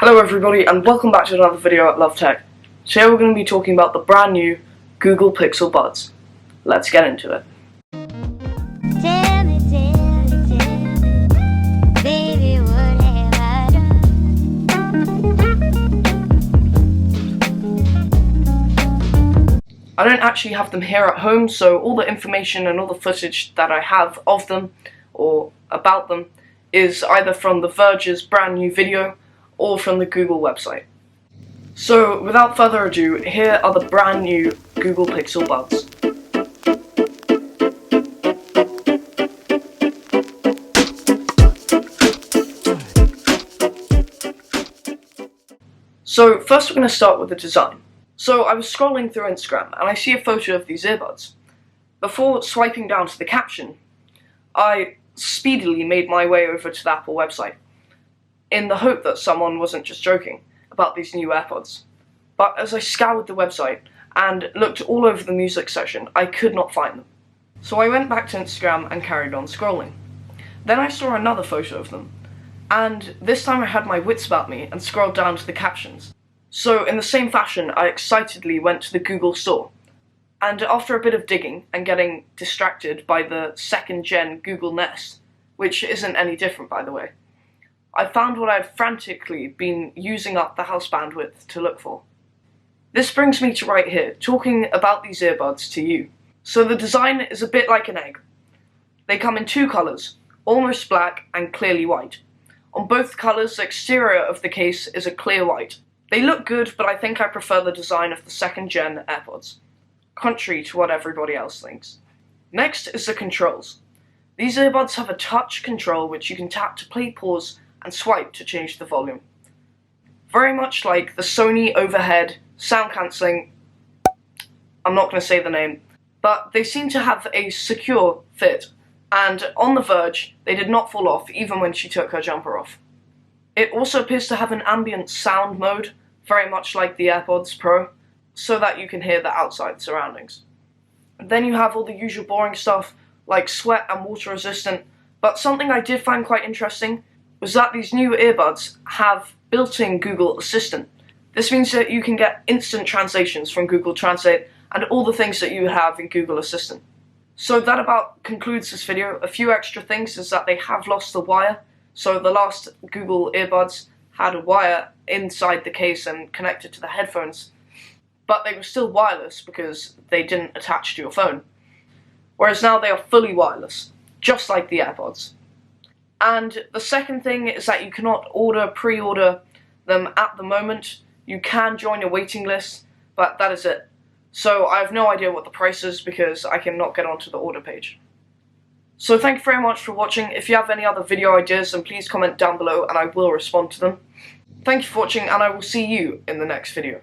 Hello everybody and welcome back to another video at Love Tech. Today we're going to be talking about the brand new Google Pixel Buds. Let's get into it. Tell me, baby, what have I done? I don't actually have them here at home, so all the information and all the footage that I have of them or about them is either from The Verge's brand new video or from the Google website. So without further ado, here are the brand new Google Pixel Buds. So first we're going to start with the design. So I was scrolling through Instagram and I see a photo of these earbuds. Before swiping down to the caption, I speedily made my way over to the Apple website, in the hope that someone wasn't just joking about these new AirPods. But as I scoured the website and looked all over the music section, I could not find them. So I went back to Instagram and carried on scrolling. Then I saw another photo of them, and this time I had my wits about me and scrolled down to the captions. So in the same fashion, I excitedly went to the Google store, and after a bit of digging and getting distracted by the second-gen Google Nest, which isn't any different by the way, I found what I had frantically been using up the house bandwidth to look for. This brings me to right here, talking about these earbuds to you. So the design is a bit like an egg. They come in two colours, almost black and clearly white. On both colours, the exterior of the case is a clear white. They look good, but I think I prefer the design of the second-gen AirPods, contrary to what everybody else thinks. Next is the controls. These earbuds have a touch control which you can tap to play, pause, and swipe to change the volume. Very much like the Sony overhead sound cancelling, I'm not going to say the name, but they seem to have a secure fit, and on The Verge, they did not fall off even when she took her jumper off. It also appears to have an ambient sound mode, very much like the AirPods Pro, so that you can hear the outside surroundings. Then you have all the usual boring stuff, like sweat and water resistant, but something I did find quite interesting was that these new earbuds have built-in Google Assistant. This means that you can get instant translations from Google Translate and all the things that you have in Google Assistant. So that about concludes this video. A few extra things is that they have lost the wire. So the last Google earbuds had a wire inside the case and connected to the headphones, but they were still wireless because they didn't attach to your phone. Whereas now they are fully wireless, just like the AirPods. And the second thing is that you cannot pre-order them at the moment. You can join a waiting list, but that is it. So I have no idea what the price is because I cannot get onto the order page. So thank you very much for watching. If you have any other video ideas, then please comment down below and I will respond to them. Thank you for watching and I will see you in the next video.